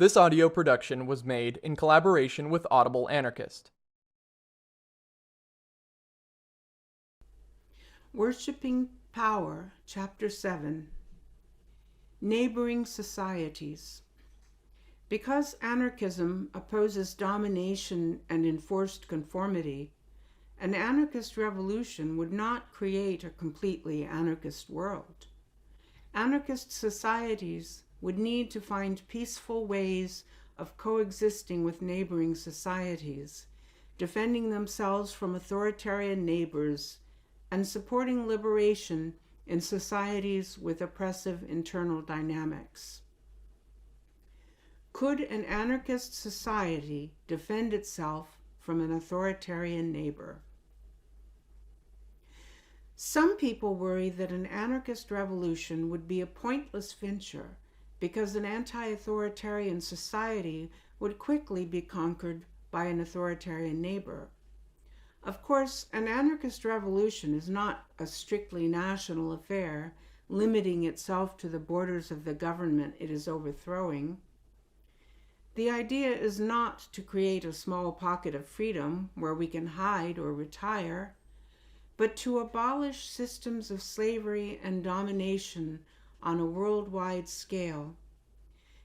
This audio production was made in collaboration with Audible Anarchist. Worshipping Power, Chapter 7. Neighbouring Societies. Because anarchism opposes domination and enforced conformity, an anarchist revolution would not create a completely anarchist world. Anarchist societies would need to find peaceful ways of coexisting with neighboring societies, defending themselves from authoritarian neighbors, and supporting liberation in societies with oppressive internal dynamics. Could an anarchist society defend itself from an authoritarian neighbor? Some people worry that an anarchist revolution would be a pointless venture because an anti-authoritarian society would quickly be conquered by an authoritarian neighbor. Of course, an anarchist revolution is not a strictly national affair, limiting itself to the borders of the government it is overthrowing. The idea is not to create a small pocket of freedom where we can hide or retire, but to abolish systems of slavery and domination on a worldwide scale.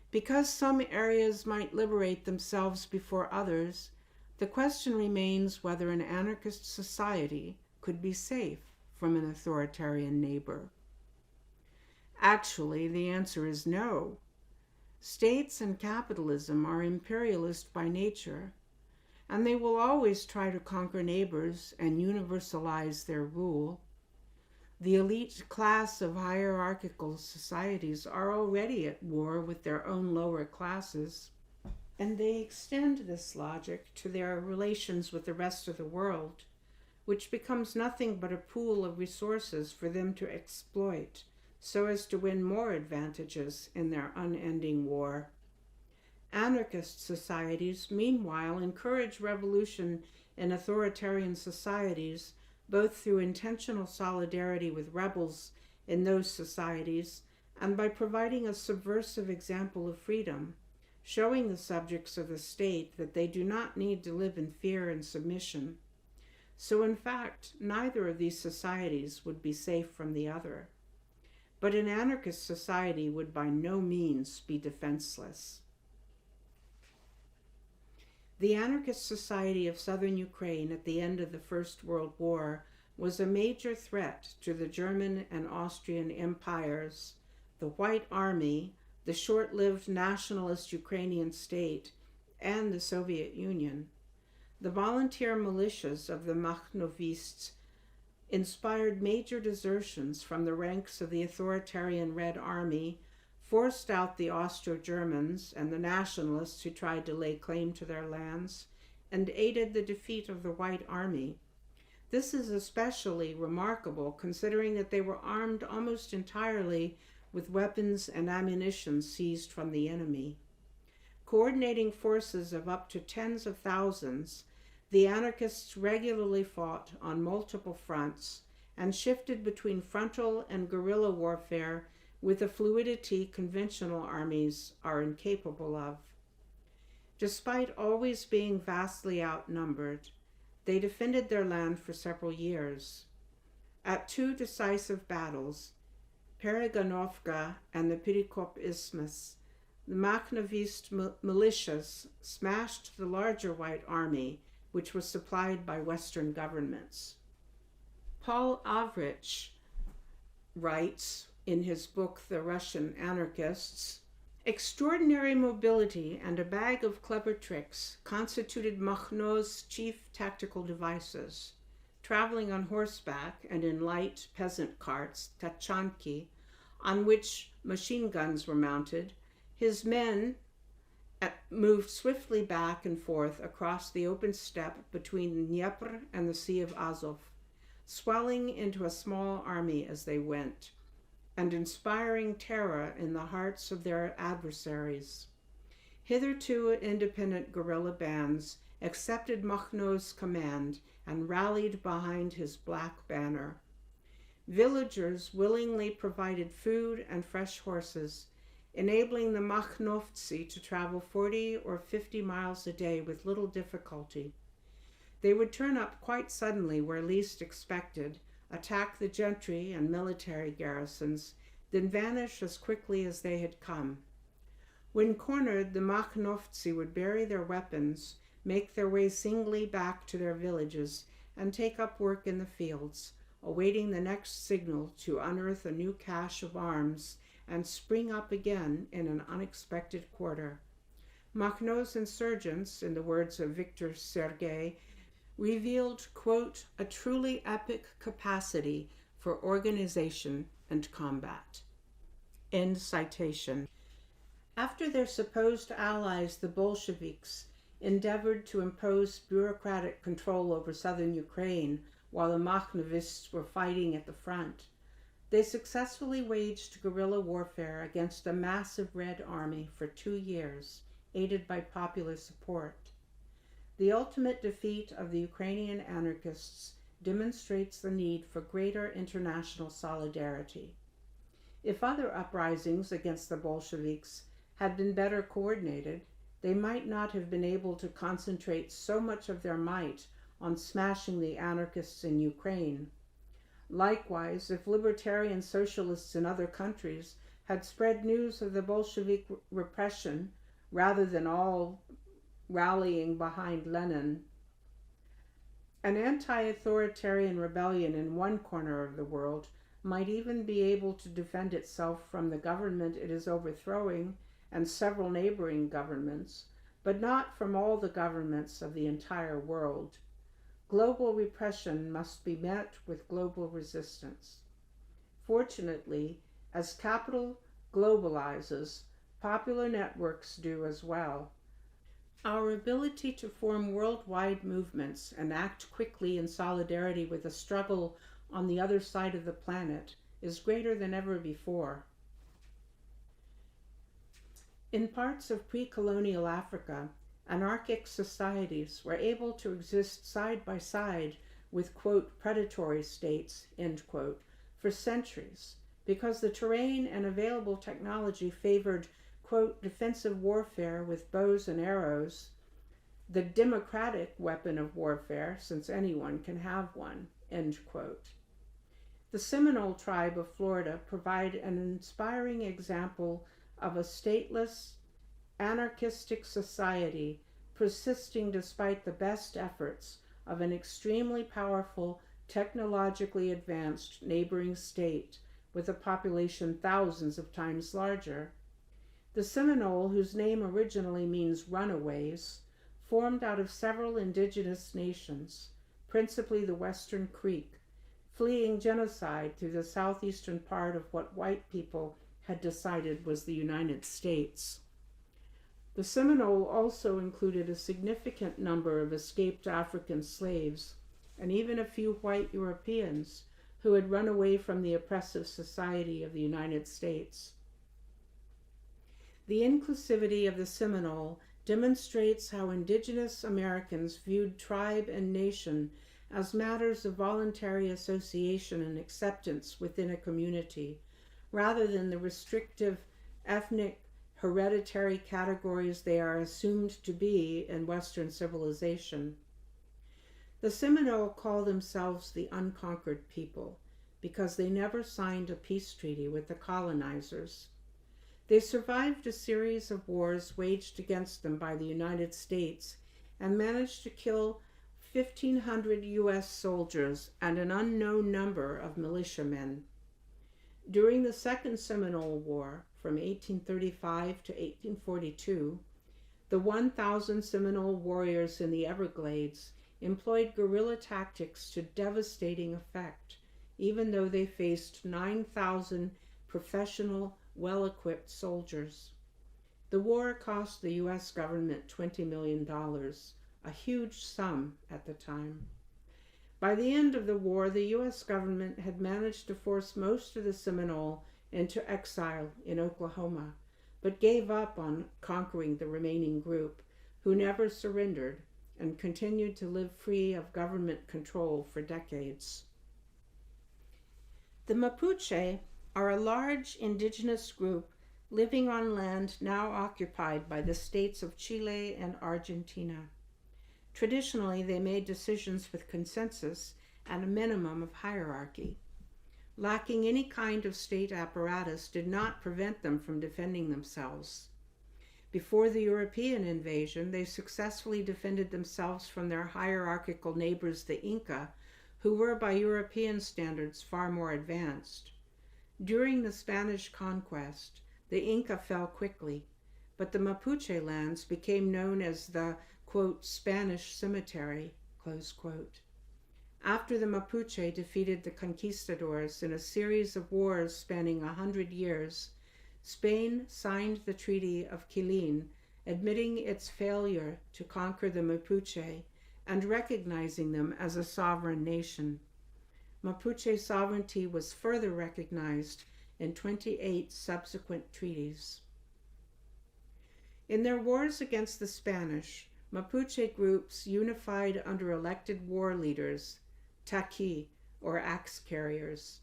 Because some areas might liberate themselves before others, the question remains whether an anarchist society could be safe from an authoritarian neighbor. Actually, the answer is no. States and capitalism are imperialist by nature, and they will always try to conquer neighbors and universalize their rule. The elite class of hierarchical societies are already at war with their own lower classes, and they extend this logic to their relations with the rest of the world, which becomes nothing but a pool of resources for them to exploit so as to win more advantages in their unending war. Anarchist societies, meanwhile, encourage revolution in authoritarian societies, both through intentional solidarity with rebels in those societies and by providing a subversive example of freedom, showing the subjects of the state that they do not need to live in fear and submission. So in fact, neither of these societies would be safe from the other. But an anarchist society would by no means be defenseless. The anarchist society of southern Ukraine at the end of the First World War was a major threat to the German and Austrian empires, the White Army, the short-lived nationalist Ukrainian state, and the Soviet Union. The volunteer militias of the Makhnovists inspired major desertions from the ranks of the authoritarian Red Army, forced out the Austro-Germans and the nationalists who tried to lay claim to their lands, and aided the defeat of the White Army. This is especially remarkable considering that they were armed almost entirely with weapons and ammunition seized from the enemy. Coordinating forces of up to tens of thousands, the anarchists regularly fought on multiple fronts and shifted between frontal and guerrilla warfare with a fluidity conventional armies are incapable of. Despite always being vastly outnumbered, they defended their land for several years. At two decisive battles, Pereganovka and the Perikop Isthmus, the Makhnovist militias smashed the larger White Army, which was supplied by Western governments. Paul Avrich writes in his book, The Russian Anarchists, extraordinary mobility and a bag of clever tricks constituted Makhno's chief tactical devices. Traveling on horseback and in light peasant carts, tachanki, on which machine guns were mounted, his men moved swiftly back and forth across the open steppe between the Dnieper and the Sea of Azov, swelling into a small army as they went, and inspiring terror in the hearts of their adversaries. Hitherto independent guerrilla bands accepted Makhno's command and rallied behind his black banner. Villagers willingly provided food and fresh horses, enabling the Makhnovtsi to travel 40 or 50 miles a day with little difficulty. They would turn up quite suddenly where least expected, attack the gentry and military garrisons, then vanish as quickly as they had come. When cornered, the Makhnovtsi would bury their weapons, make their way singly back to their villages, and take up work in the fields, awaiting the next signal to unearth a new cache of arms and spring up again in an unexpected quarter. Makhno's insurgents, in the words of Victor Sergei, revealed, quote, a truly epic capacity for organization and combat. End citation. After their supposed allies, the Bolsheviks, endeavored to impose bureaucratic control over southern Ukraine while the Makhnovists were fighting at the front, they successfully waged guerrilla warfare against a massive Red Army for 2 years, aided by popular support. The ultimate defeat of the Ukrainian anarchists demonstrates the need for greater international solidarity. If other uprisings against the Bolsheviks had been better coordinated, they might not have been able to concentrate so much of their might on smashing the anarchists in Ukraine. Likewise, if libertarian socialists in other countries had spread news of the Bolshevik repression rather than all rallying behind Lenin, an anti-authoritarian rebellion in one corner of the world might even be able to defend itself from the government it is overthrowing and several neighboring governments, but not from all the governments of the entire world. Global repression must be met with global resistance. Fortunately, as capital globalizes, popular networks do as well. Our ability to form worldwide movements and act quickly in solidarity with the struggle on the other side of the planet is greater than ever before. In parts of pre-colonial Africa, anarchic societies were able to exist side by side with, quote, predatory states, end quote, for centuries, because the terrain and available technology favored, quote, defensive warfare with bows and arrows, the democratic weapon of warfare, since anyone can have one, end quote. The Seminole tribe of Florida provide an inspiring example of a stateless, anarchistic society persisting despite the best efforts of an extremely powerful, technologically advanced neighboring state with a population thousands of times larger. The Seminole, whose name originally means runaways, formed out of several indigenous nations, principally the Western Creek, fleeing genocide through the southeastern part of what white people had decided was the United States. The Seminole also included a significant number of escaped African slaves and even a few white Europeans who had run away from the oppressive society of the United States. The inclusivity of the Seminole demonstrates how indigenous Americans viewed tribe and nation as matters of voluntary association and acceptance within a community, rather than the restrictive ethnic hereditary categories they are assumed to be in Western civilization. The Seminole call themselves the unconquered people because they never signed a peace treaty with the colonizers. They survived a series of wars waged against them by the United States and managed to kill 1,500 U.S. soldiers and an unknown number of militiamen. During the Second Seminole War, from 1835 to 1842, the 1,000 Seminole warriors in the Everglades employed guerrilla tactics to devastating effect, even though they faced 9,000 professional, well-equipped soldiers. The war cost the U.S. government $20 million, a huge sum at the time. By the end of the war, the U.S. government had managed to force most of the Seminole into exile in Oklahoma, but gave up on conquering the remaining group, who never surrendered and continued to live free of government control for decades. The Mapuche are a large indigenous group living on land now occupied by the states of Chile and Argentina. Traditionally, they made decisions with consensus and a minimum of hierarchy. Lacking any kind of state apparatus did not prevent them from defending themselves. Before the European invasion, they successfully defended themselves from their hierarchical neighbors, the Inca, who were by European standards far more advanced. During the Spanish conquest, the Inca fell quickly, but the Mapuche lands became known as the, quote, Spanish cemetery, close quote. After the Mapuche defeated the conquistadors in a series of wars spanning 100 years, Spain signed the Treaty of Quilín, admitting its failure to conquer the Mapuche and recognizing them as a sovereign nation. Mapuche sovereignty was further recognized in 28 subsequent treaties. In their wars against the Spanish, Mapuche groups unified under elected war leaders, taqui, or axe carriers.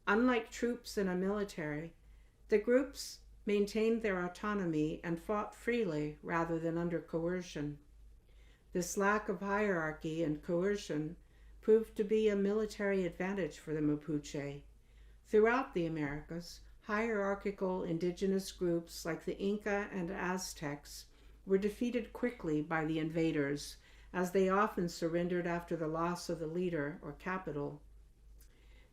Unlike troops in a military, the groups maintained their autonomy and fought freely rather than under coercion. This lack of hierarchy and coercion proved to be a military advantage for the Mapuche. Throughout the Americas, hierarchical indigenous groups like the Inca and Aztecs were defeated quickly by the invaders, as they often surrendered after the loss of the leader or capital.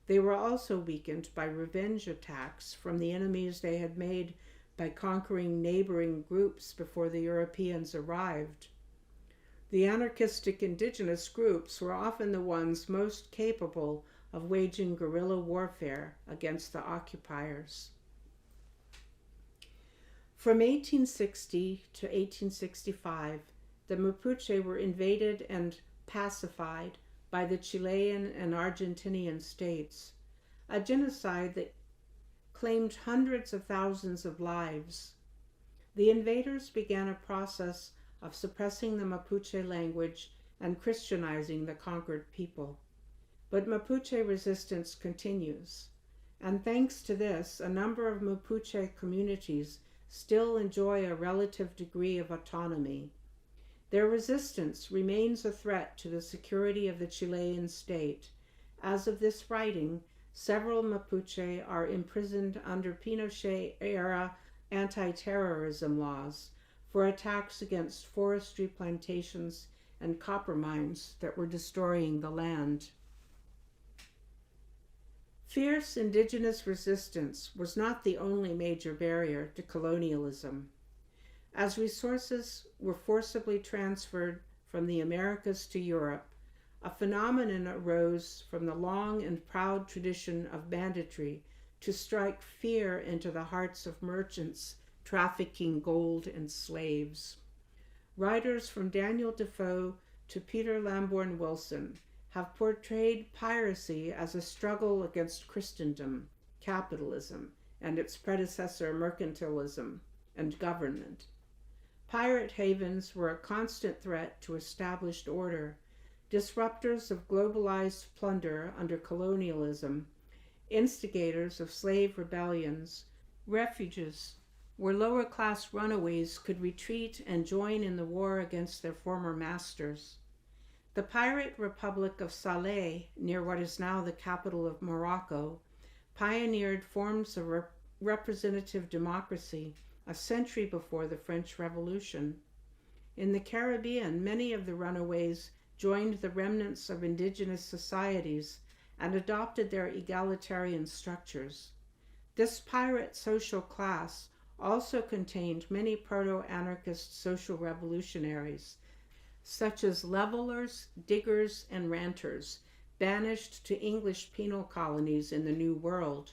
They were also weakened by revenge attacks from the enemies they had made by conquering neighboring groups before the Europeans arrived. The anarchistic indigenous groups were often the ones most capable of waging guerrilla warfare against the occupiers. From 1860 to 1865, the Mapuche were invaded and pacified by the Chilean and Argentinian states, a genocide that claimed hundreds of thousands of lives. The invaders began a process of suppressing the Mapuche language and Christianizing the conquered people. But Mapuche resistance continues, and thanks to this, a number of Mapuche communities still enjoy a relative degree of autonomy. Their resistance remains a threat to the security of the Chilean state. As of this writing, several Mapuche are imprisoned under Pinochet-era anti-terrorism laws for attacks against forestry plantations and copper mines that were destroying the land. Fierce indigenous resistance was not the only major barrier to colonialism. As resources were forcibly transferred from the Americas to Europe, a phenomenon arose from the long and proud tradition of banditry to strike fear into the hearts of merchants trafficking gold and slaves. Writers from Daniel Defoe to Peter Lamborn Wilson have portrayed piracy as a struggle against Christendom, capitalism, and its predecessor mercantilism and government. Pirate havens were a constant threat to established order, disruptors of globalized plunder under colonialism, instigators of slave rebellions, refuges where lower-class runaways could retreat and join in the war against their former masters. The pirate republic of Salé, near what is now the capital of Morocco, pioneered forms of representative democracy a century before the French Revolution. In the Caribbean, many of the runaways joined the remnants of indigenous societies and adopted their egalitarian structures. This pirate social class also contained many proto-anarchist social revolutionaries, such as levelers, diggers, and ranters, banished to English penal colonies in the New World.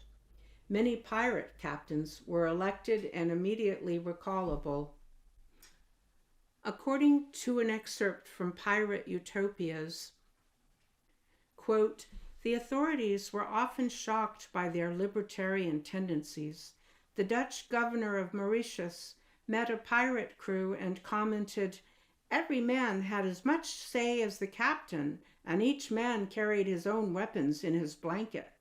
Many pirate captains were elected and immediately recallable. According to an excerpt from Pirate Utopias, quote, "The authorities were often shocked by their libertarian tendencies. The Dutch governor of Mauritius met a pirate crew and commented, 'Every man had as much say as the captain, and each man carried his own weapons in his blanket.'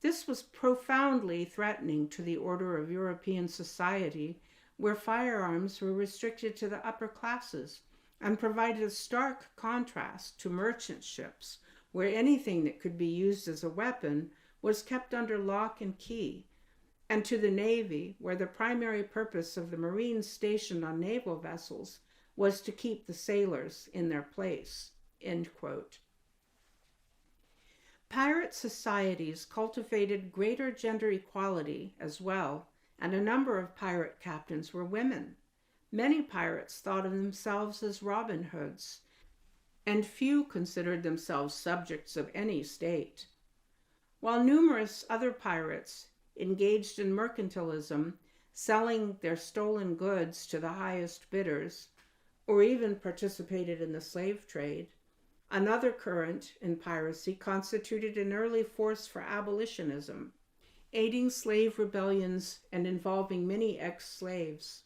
This was profoundly threatening to the order of European society, where firearms were restricted to the upper classes, and provided a stark contrast to merchant ships, where anything that could be used as a weapon was kept under lock and key, and to the Navy, where the primary purpose of the Marines stationed on naval vessels was to keep the sailors in their place." End quote. Pirate societies cultivated greater gender equality as well, and a number of pirate captains were women. Many pirates thought of themselves as Robin Hoods, and few considered themselves subjects of any state. While numerous other pirates engaged in mercantilism, selling their stolen goods to the highest bidders, or even participated in the slave trade, another current in piracy constituted an early force for abolitionism, aiding slave rebellions and involving many ex-slaves.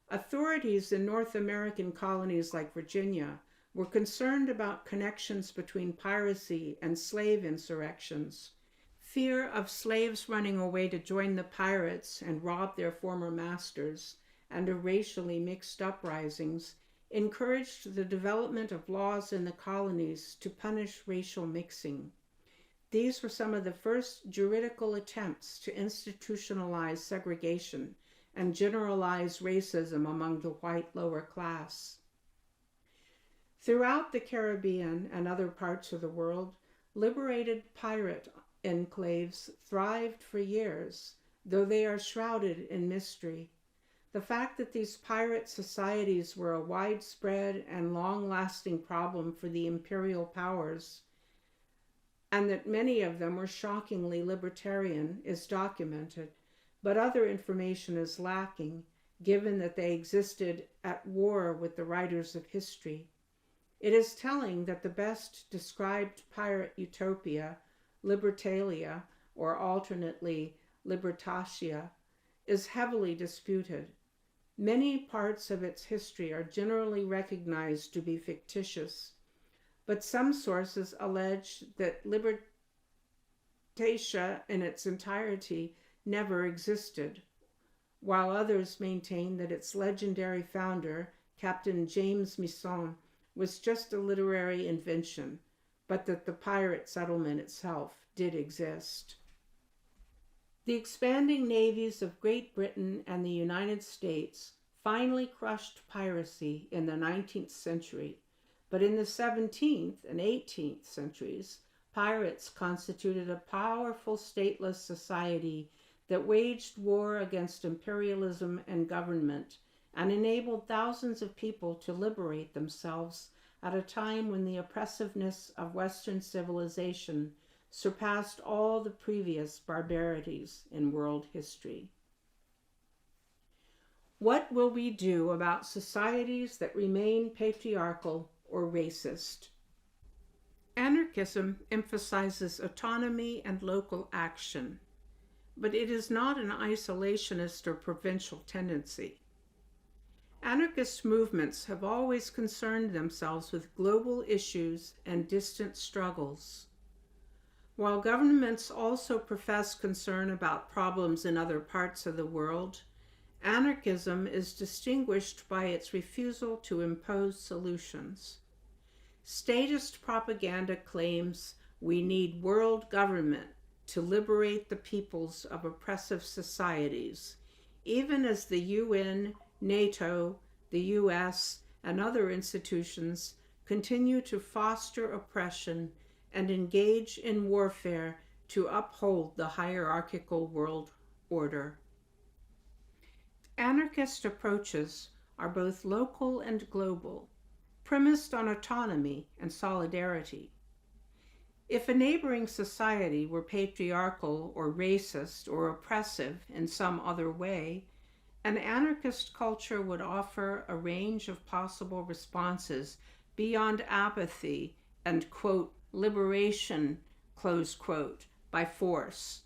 Authorities in North American colonies like Virginia were concerned about connections between piracy and slave insurrections. Fear of slaves running away to join the pirates and rob their former masters, and of racially mixed uprisings, encouraged the development of laws in the colonies to punish racial mixing. These were some of the first juridical attempts to institutionalize segregation and generalize racism among the white lower class. Throughout the Caribbean and other parts of the world, liberated pirate enclaves thrived for years, though they are shrouded in mystery. The fact that these pirate societies were a widespread and long-lasting problem for the imperial powers, and that many of them were shockingly libertarian, is documented, but other information is lacking, given that they existed at war with the writers of history. It is telling that the best described pirate utopia, Libertalia, or alternately Libertatia, is heavily disputed. Many parts of its history are generally recognized to be fictitious, but some sources allege that Libertatia in its entirety never existed, while others maintain that its legendary founder, Captain James Misson, was just a literary invention, but that the pirate settlement itself did exist. The expanding navies of Great Britain and the United States finally crushed piracy in the 19th century, but in the 17th and 18th centuries, pirates constituted a powerful stateless society that waged war against imperialism and government and enabled thousands of people to liberate themselves at a time when the oppressiveness of Western civilization surpassed all the previous barbarities in world history. What will we do about societies that remain patriarchal or racist? Anarchism emphasizes autonomy and local action, but it is not an isolationist or provincial tendency. Anarchist movements have always concerned themselves with global issues and distant struggles. While governments also profess concern about problems in other parts of the world, anarchism is distinguished by its refusal to impose solutions. Statist propaganda claims we need world government to liberate the peoples of oppressive societies, even as the UN, NATO, the US, and other institutions continue to foster oppression and engage in warfare to uphold the hierarchical world order. Anarchist approaches are both local and global, premised on autonomy and solidarity. If a neighboring society were patriarchal or racist or oppressive in some other way, an anarchist culture would offer a range of possible responses beyond apathy and, quote, liberation, close quote, by force.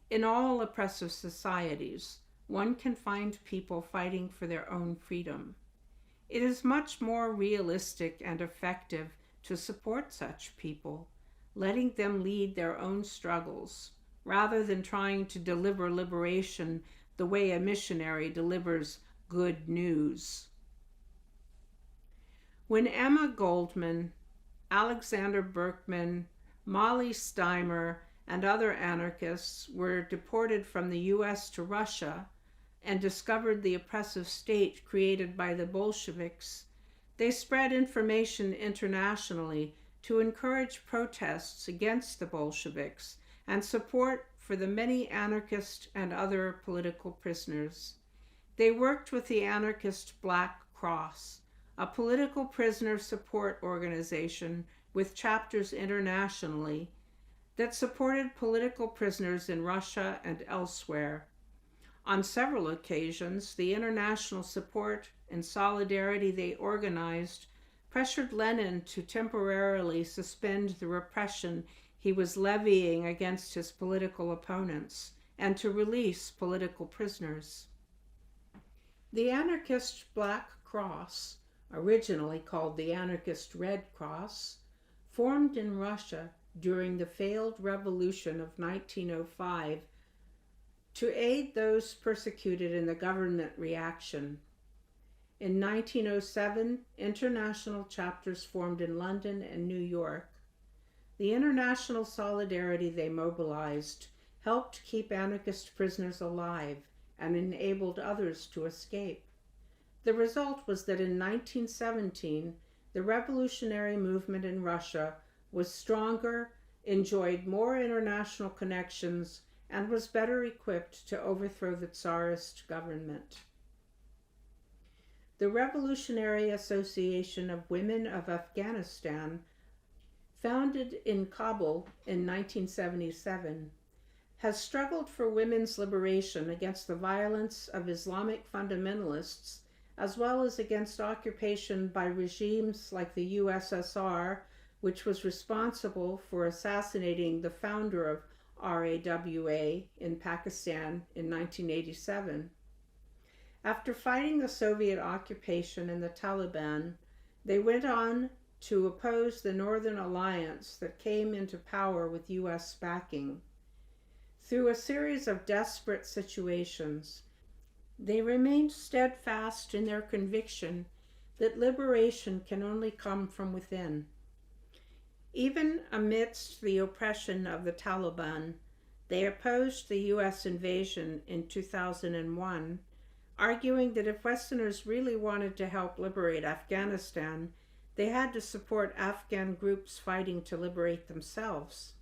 In all oppressive societies, one can find people fighting for their own freedom. It is much more realistic and effective to support such people, letting them lead their own struggles, rather than trying to deliver liberation the way a missionary delivers good news. When Emma Goldman, Alexander Berkman, Molly Steimer, and other anarchists were deported from the U.S. to Russia and discovered the oppressive state created by the Bolsheviks, they spread information internationally to encourage protests against the Bolsheviks and support for the many anarchist and other political prisoners. They worked with the anarchist Black Cross, a political prisoner support organization with chapters internationally that supported political prisoners in Russia and elsewhere. On several occasions, the international support and solidarity they organized pressured Lenin to temporarily suspend the repression he was levying against his political opponents and to release political prisoners. The anarchist Black Cross, originally called the Anarchist Red Cross, formed in Russia during the failed revolution of 1905 to aid those persecuted in the government reaction. In 1907, international chapters formed in London and New York. The international solidarity they mobilized helped keep anarchist prisoners alive and enabled others to escape. The result was that in 1917, the revolutionary movement in Russia was stronger, enjoyed more international connections, and was better equipped to overthrow the Tsarist government. The Revolutionary Association of Women of Afghanistan, founded in Kabul in 1977, has struggled for women's liberation against the violence of Islamic fundamentalists, as well as against occupation by regimes like the USSR, which was responsible for assassinating the founder of RAWA in Pakistan in 1987. After fighting the Soviet occupation and the Taliban, they went on to oppose the Northern Alliance that came into power with U.S. backing. Through a series of desperate situations, they remained steadfast in their conviction that liberation can only come from within. Even amidst the oppression of the Taliban, they opposed the U.S. invasion in 2001, arguing that if Westerners really wanted to help liberate Afghanistan, they had to support Afghan groups fighting to liberate themselves.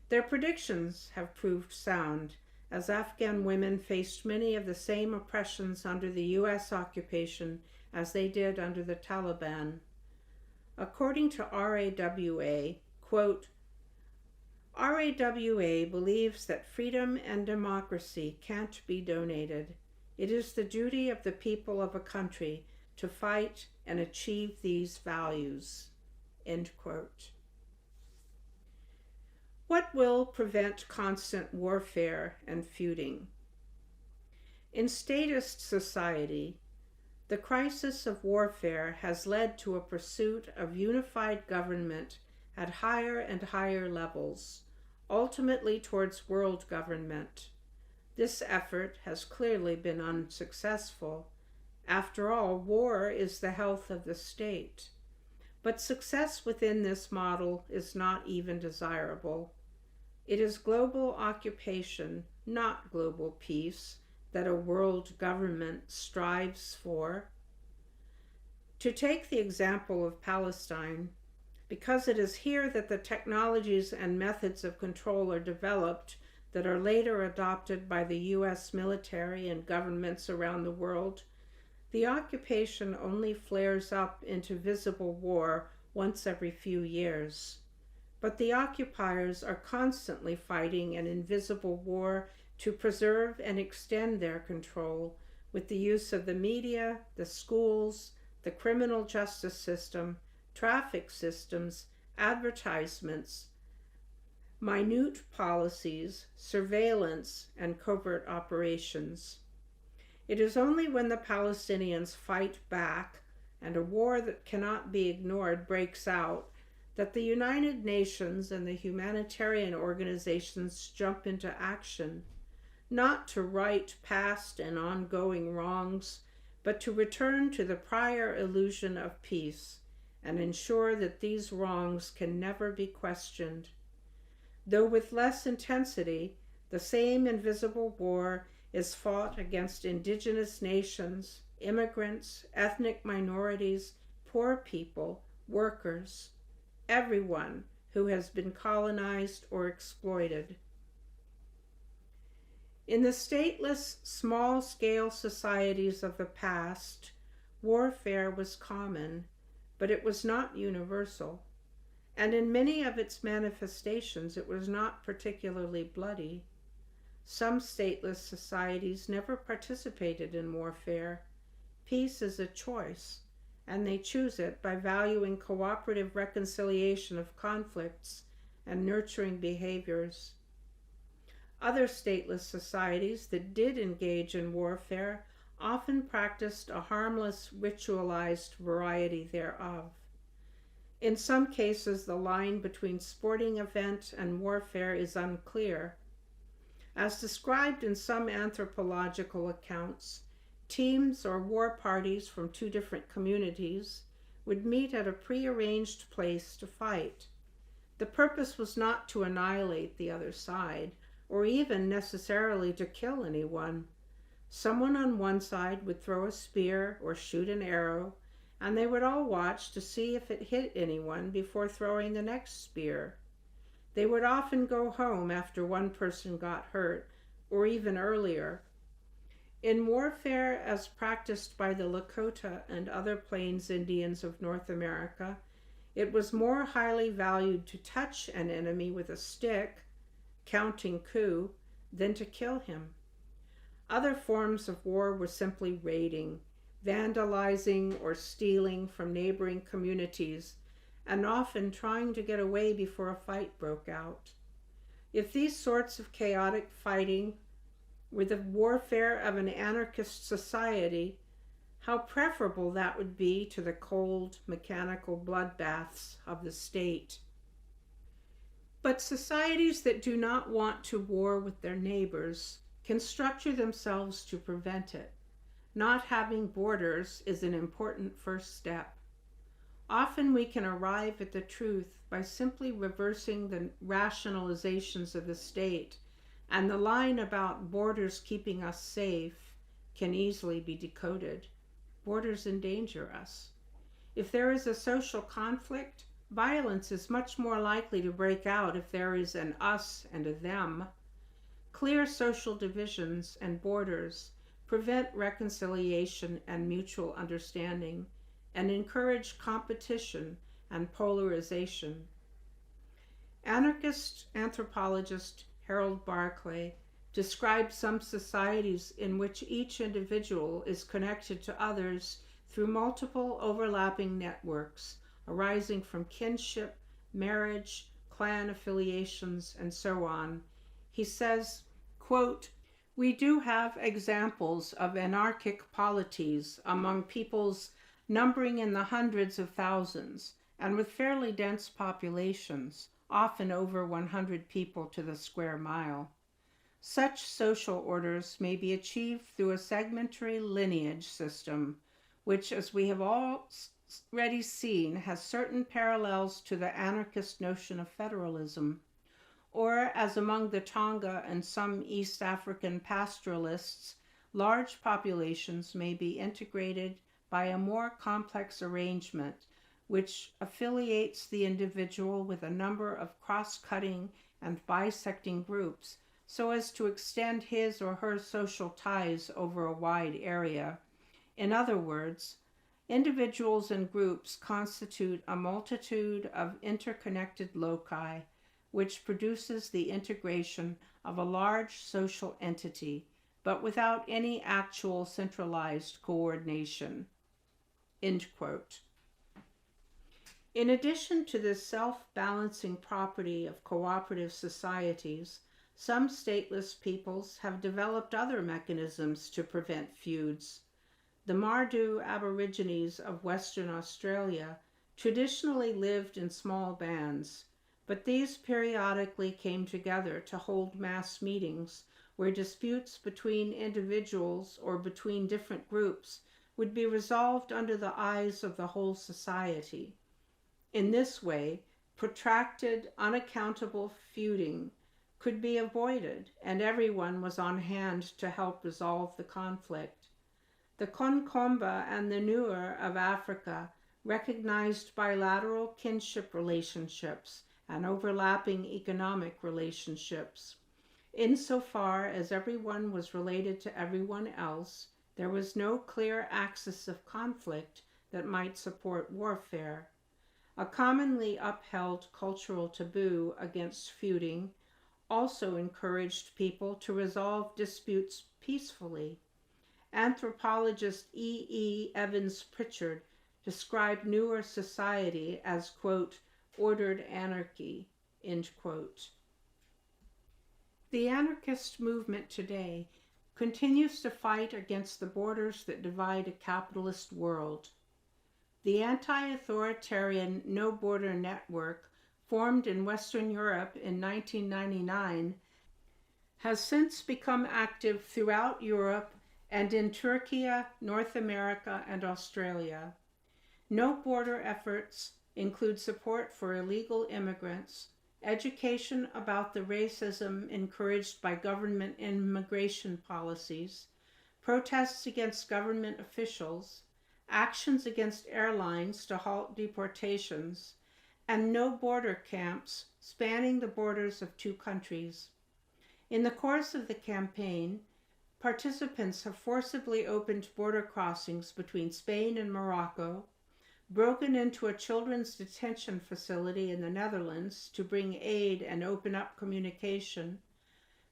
Their predictions have proved sound, as Afghan women faced many of the same oppressions under the U.S. occupation as they did under the Taliban. According to RAWA, quote, RAWA believes that freedom and democracy can't be donated. It is the duty of the people of a country to fight and achieve these values, end quote. What will prevent constant warfare and feuding? In statist society, the crisis of warfare has led to a pursuit of unified government at higher and higher levels, ultimately towards world government. This effort has clearly been unsuccessful. After all, war is the health of the state. But success within this model is not even desirable. It is global occupation, not global peace, that a world government strives for. To take the example of Palestine, because it is here that the technologies and methods of control are developed that are later adopted by the U.S. military and governments around the world, the occupation only flares up into visible war once every few years. But the occupiers are constantly fighting an invisible war to preserve and extend their control with the use of the media, the schools, the criminal justice system, traffic systems, advertisements, minute policies, surveillance, and covert operations. It is only when the Palestinians fight back and a war that cannot be ignored breaks out that the United Nations and the humanitarian organizations jump into action, not to right past and ongoing wrongs, but to return to the prior illusion of peace and ensure that these wrongs can never be questioned. Though with less intensity, the same invisible war is fought against indigenous nations, immigrants, ethnic minorities, poor people, workers, everyone who has been colonized or exploited. In the stateless, small-scale societies of the past, warfare was common, but it was not universal, and in many of its manifestations it was not particularly bloody. Some stateless societies never participated in warfare. Peace is a choice, and they choose it by valuing cooperative reconciliation of conflicts and nurturing behaviors. Other stateless societies that did engage in warfare often practiced a harmless, ritualized variety thereof. In some cases, the line between sporting event and warfare is unclear. As described in some anthropological accounts, teams or war parties from two different communities would meet at a prearranged place to fight. The purpose was not to annihilate the other side, or even necessarily to kill anyone. Someone on one side would throw a spear or shoot an arrow, and they would all watch to see if it hit anyone before throwing the next spear. They would often go home after one person got hurt, or even earlier. In warfare as practiced by the Lakota and other Plains Indians of North America, it was more highly valued to touch an enemy with a stick, counting coup, than to kill him. Other forms of war were simply raiding, vandalizing or stealing from neighboring communities, and often trying to get away before a fight broke out. If these sorts of chaotic fighting were the warfare of an anarchist society, how preferable that would be to the cold, mechanical bloodbaths of the state. But societies that do not want to war with their neighbors can structure themselves to prevent it. Not having borders is an important first step. Often we can arrive at the truth by simply reversing the rationalizations of the state, and the line about borders keeping us safe can easily be decoded. Borders endanger us. If there is a social conflict, violence is much more likely to break out if there is an us and a them. Clear social divisions and borders prevent reconciliation and mutual understanding, and encourage competition and polarization. Anarchist anthropologist Harold Barclay describes some societies in which each individual is connected to others through multiple overlapping networks arising from kinship, marriage, clan affiliations, and so on. He says, quote, "We do have examples of anarchic polities among peoples numbering in the hundreds of thousands, and with fairly dense populations, often over 100 people to the square mile. Such social orders may be achieved through a segmentary lineage system, which, as we have already seen, has certain parallels to the anarchist notion of federalism, or, as among the Tonga and some East African pastoralists, large populations may be integrated by a more complex arrangement which affiliates the individual with a number of cross-cutting and bisecting groups so as to extend his or her social ties over a wide area. In other words, individuals and groups constitute a multitude of interconnected loci, which produces the integration of a large social entity, but without any actual centralized coordination." End quote. In addition to this self-balancing property of cooperative societies, some stateless peoples have developed other mechanisms to prevent feuds. The Mardu Aborigines of Western Australia traditionally lived in small bands, but these periodically came together to hold mass meetings where disputes between individuals or between different groups would be resolved under the eyes of the whole society. In this way, protracted, unaccountable feuding could be avoided, and everyone was on hand to help resolve the conflict. The Konkomba and the Nuer of Africa recognized bilateral kinship relationships and overlapping economic relationships. Insofar as everyone was related to everyone else, there was no clear axis of conflict that might support warfare. A commonly upheld cultural taboo against feuding also encouraged people to resolve disputes peacefully. Anthropologist E. Evans Pritchard described Newer society as, quote, ordered anarchy, end quote. The anarchist movement today continues to fight against the borders that divide a capitalist world. The anti-authoritarian No Border Network, formed in Western Europe in 1999, has since become active throughout Europe and in Turkey, North America, and Australia. No border efforts include support for illegal immigrants, education about the racism encouraged by government immigration policies, protests against government officials, actions against airlines to halt deportations, and no border camps spanning the borders of two countries. In the course of the campaign, participants have forcibly opened border crossings between Spain and Morocco, broken into a children's detention facility in the Netherlands to bring aid and open up communication,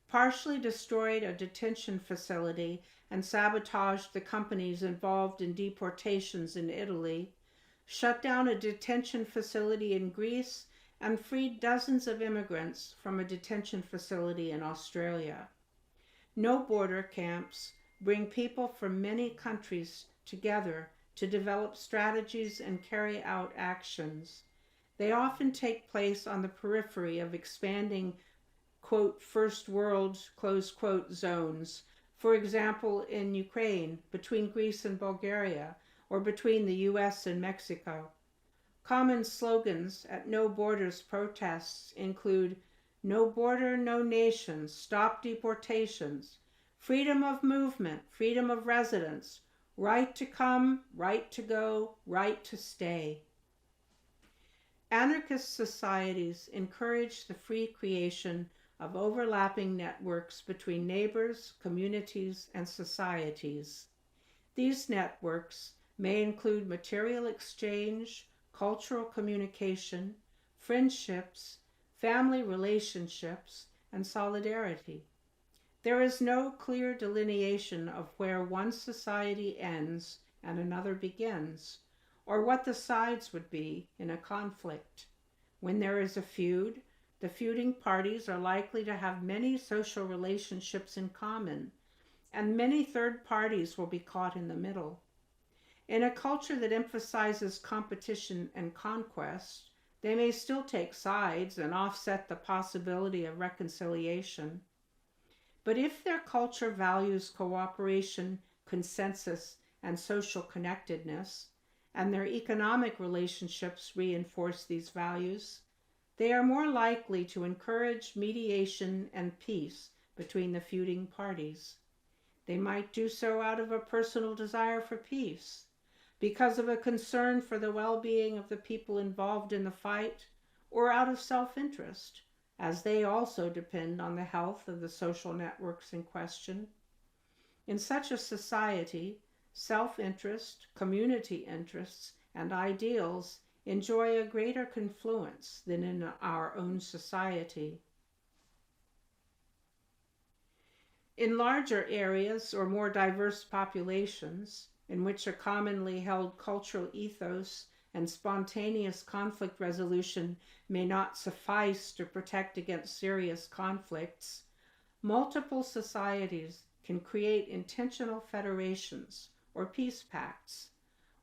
partially destroyed a detention facility and sabotaged the companies involved in deportations in Italy, shut down a detention facility in Greece, and freed dozens of immigrants from a detention facility in Australia. No border camps bring people from many countries together to develop strategies and carry out actions. They often take place on the periphery of expanding, quote, first world, close quote, zones, for example, in Ukraine, between Greece and Bulgaria, or between the US and Mexico. Common slogans at No Borders protests include No Border, No Nation, Stop Deportations, Freedom of Movement, Freedom of Residence, Right to Come, Right to Go, Right to Stay. Anarchist societies encourage the free creation of overlapping networks between neighbors, communities, and societies. These networks may include material exchange, cultural communication, friendships, family relationships, and solidarity. There is no clear delineation of where one society ends and another begins, or what the sides would be in a conflict. When there is a feud, the feuding parties are likely to have many social relationships in common, and many third parties will be caught in the middle. In a culture that emphasizes competition and conquest, they may still take sides and offset the possibility of reconciliation. But if their culture values cooperation, consensus, and social connectedness, and their economic relationships reinforce these values, they are more likely to encourage mediation and peace between the feuding parties. They might do so out of a personal desire for peace, because of a concern for the well-being of the people involved in the fight, or out of self-interest, as they also depend on the health of the social networks in question. In such a society, self-interest, community interests, and ideals enjoy a greater confluence than in our own society. In larger areas or more diverse populations, in which a commonly held cultural ethos and spontaneous conflict resolution may not suffice to protect against serious conflicts, multiple societies can create intentional federations or peace pacts.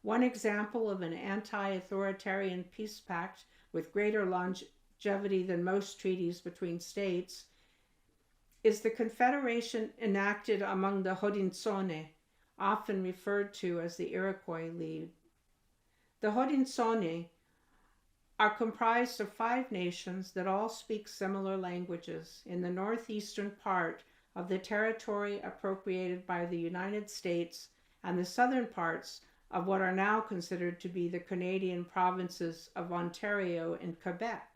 One example of an anti-authoritarian peace pact with greater longevity than most treaties between states is the confederation enacted among the Haudenosaunee, often referred to as the Iroquois League. The Haudenosaunee are comprised of 5 nations that all speak similar languages in the northeastern part of the territory appropriated by the United States and the southern parts of what are now considered to be the Canadian provinces of Ontario and Quebec.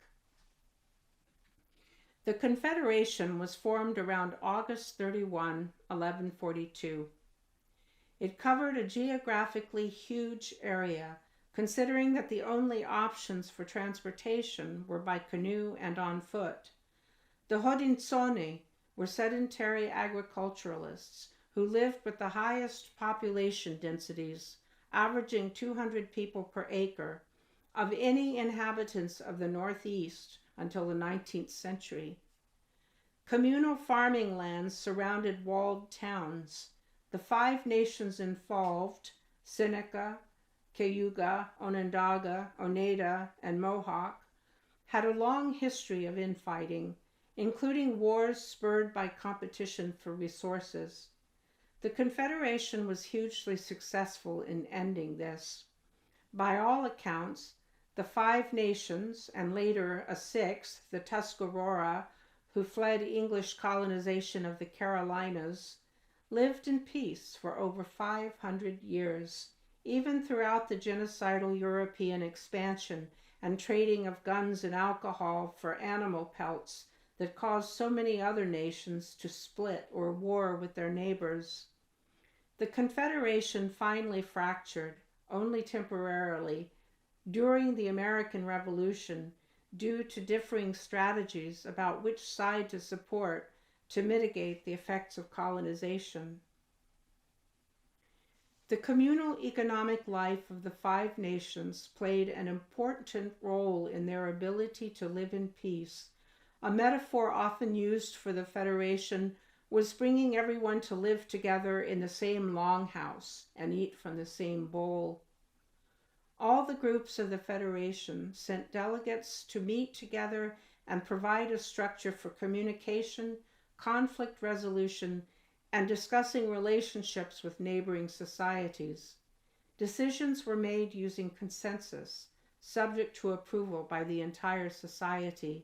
The Confederation was formed around August 31, 1142. It covered a geographically huge area, considering that the only options for transportation were by canoe and on foot. The Haudenosaunee were sedentary agriculturalists who lived with the highest population densities, averaging 200 people per acre, of any inhabitants of the Northeast until the 19th century. Communal farming lands surrounded walled towns. The 5 nations involved, Seneca, Cayuga, Onondaga, Oneida, and Mohawk, had a long history of infighting, including wars spurred by competition for resources. The Confederation was hugely successful in ending this. By all accounts, the 5 nations, and later a 6th, the Tuscarora, who fled English colonization of the Carolinas, lived in peace for over 500 years, even throughout the genocidal European expansion and trading of guns and alcohol for animal pelts that caused so many other nations to split or war with their neighbors. The Confederation finally fractured, only temporarily, during the American Revolution due to differing strategies about which side to support to mitigate the effects of colonization. The communal economic life of the 5 nations played an important role in their ability to live in peace. A metaphor often used for the Federation was bringing everyone to live together in the same longhouse and eat from the same bowl. All the groups of the Federation sent delegates to meet together and provide a structure for communication, conflict resolution, and discussing relationships with neighboring societies. Decisions were made using consensus, subject to approval by the entire society.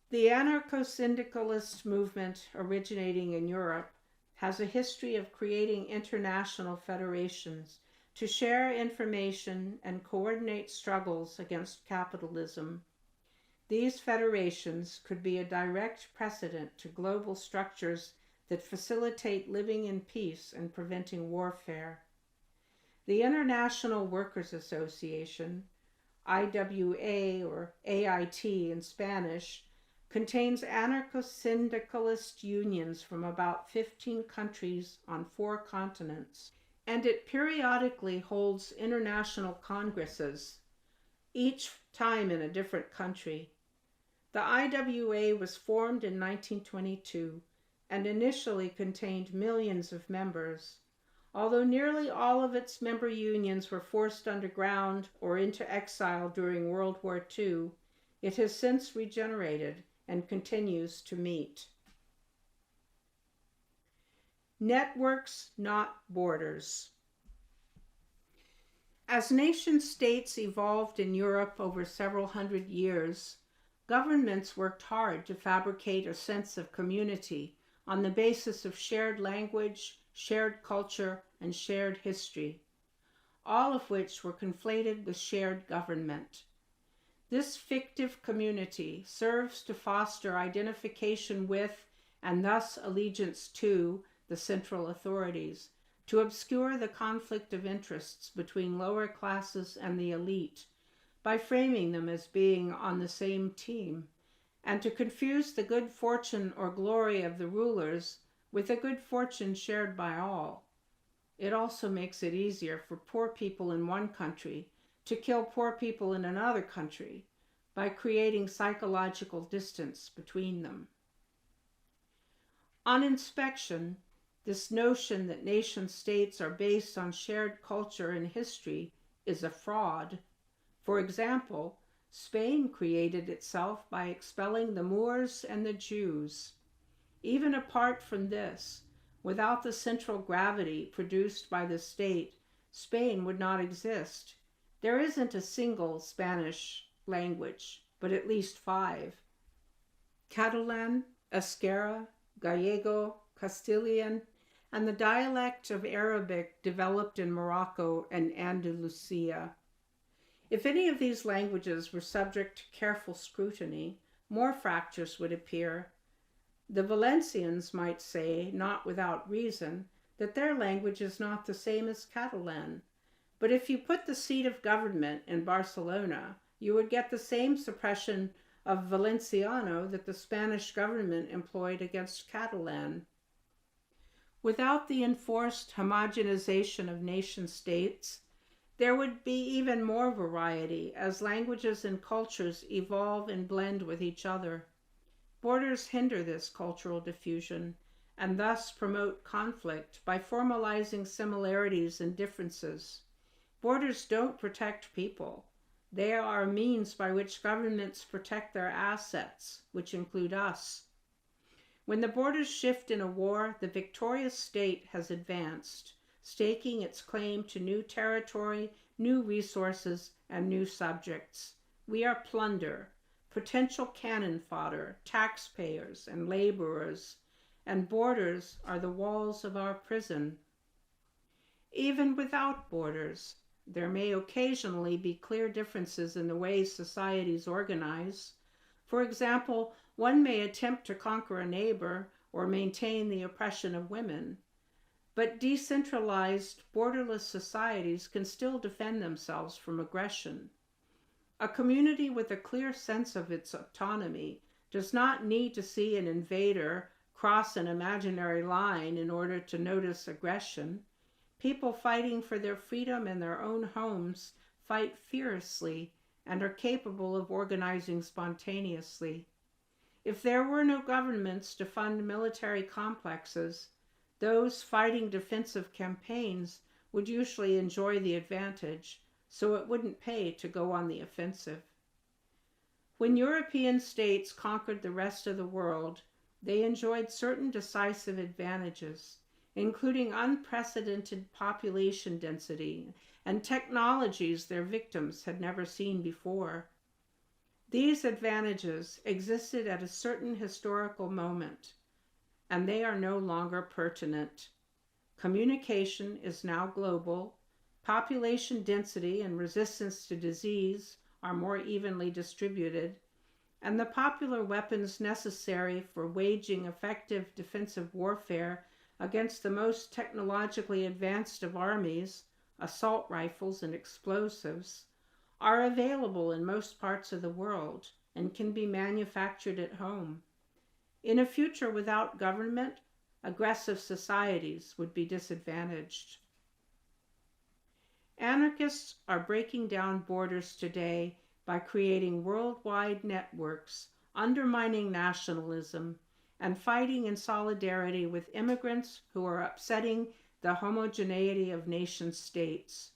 The anarcho-syndicalist movement originating in Europe has a history of creating international federations to share information and coordinate struggles against capitalism. These federations could be a direct precedent to global structures that facilitate living in peace and preventing warfare. The International Workers Association, IWA or AIT in Spanish, contains anarcho-syndicalist unions from about 15 countries on 4 continents, and it periodically holds international congresses, each time in a different country. The IWA was formed in 1922 and initially contained millions of members. Although nearly all of its member unions were forced underground or into exile during World War II, it has since regenerated and continues to meet. Networks, not borders. As nation-states evolved in Europe over several hundred years, governments worked hard to fabricate a sense of community on the basis of shared language, shared culture, and shared history, all of which were conflated with shared government. This fictive community serves to foster identification with, and thus allegiance to, the central authorities, to obscure the conflict of interests between lower classes and the elite by framing them as being on the same team, and to confuse the good fortune or glory of the rulers with the good fortune shared by all. It also makes it easier for poor people in one country to kill poor people in another country by creating psychological distance between them. On inspection, This notion that nation states are based on shared culture and history is a fraud. For example, Spain created itself by expelling the Moors and the Jews. Even apart from this, without the central gravity produced by the state, Spain would not exist. There isn't a single Spanish language, but at least 5. Catalan, Euskera, Gallego, Castilian, and the dialect of Arabic developed in Morocco and Andalusia. If any of these languages were subject to careful scrutiny, more fractures would appear. The Valencians might say, not without reason, that their language is not the same as Catalan. But if you put the seat of government in Barcelona, you would get the same suppression of Valenciano that the Spanish government employed against Catalan. Without the enforced homogenization of nation states, there would be even more variety as languages and cultures evolve and blend with each other. Borders hinder this cultural diffusion and thus promote conflict by formalizing similarities and differences. Borders don't protect people. They are a means by which governments protect their assets, which include us. When the borders shift in a war, the victorious state has advanced, staking its claim to new territory, new resources, and new subjects. We are plunder, potential cannon fodder, taxpayers, and laborers, and borders are the walls of our prison. Even without borders, there may occasionally be clear differences in the ways societies organize. For example, one may attempt to conquer a neighbor or maintain the oppression of women. But decentralized, borderless societies can still defend themselves from aggression. A community with a clear sense of its autonomy does not need to see an invader cross an imaginary line in order to notice aggression. People fighting for their freedom in their own homes fight fiercely and are capable of organizing spontaneously. If there were no governments to fund military complexes, those fighting defensive campaigns would usually enjoy the advantage, so it wouldn't pay to go on the offensive. When European states conquered the rest of the world, they enjoyed certain decisive advantages, including unprecedented population density and technologies their victims had never seen before. These advantages existed at a certain historical moment, and they are no longer pertinent. Communication is now global, population density and resistance to disease are more evenly distributed, and the popular weapons necessary for waging effective defensive warfare against the most technologically advanced of armies, assault rifles and explosives, are available in most parts of the world and can be manufactured at home. In a future without government, aggressive societies would be disadvantaged. Anarchists are breaking down borders today by creating worldwide networks, undermining nationalism, and fighting in solidarity with immigrants who are upsetting the homogeneity of nation-states.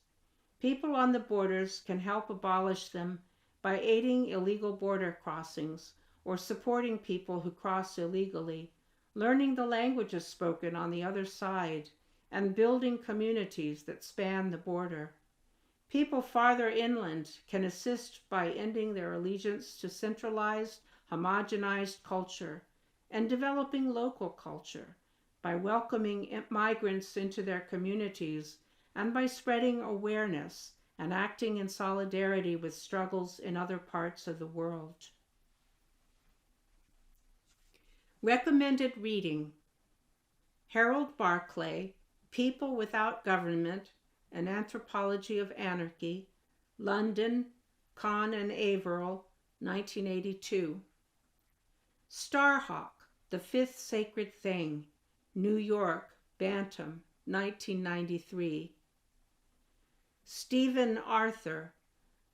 People on the borders can help abolish them by aiding illegal border crossings or supporting people who cross illegally, learning the languages spoken on the other side, and building communities that span the border. People farther inland can assist by ending their allegiance to centralized, homogenized culture and developing local culture by welcoming migrants into their communities and by spreading awareness and acting in solidarity with struggles in other parts of the world. Recommended reading: Harold Barclay, People Without Government, An Anthropology of Anarchy, London, Kahn and Averill, 1982. Starhawk, The Fifth Sacred Thing, New York, Bantam, 1993. Stephen Arthur,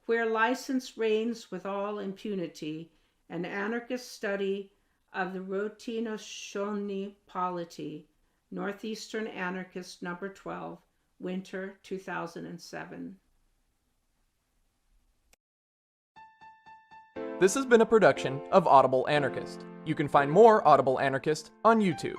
Where License Reigns with All Impunity, An Anarchist Study of the Routinoshoni Polity, Northeastern Anarchist number 12, Winter 2007. This has been a production of Audible Anarchist. You can find more Audible Anarchist on YouTube.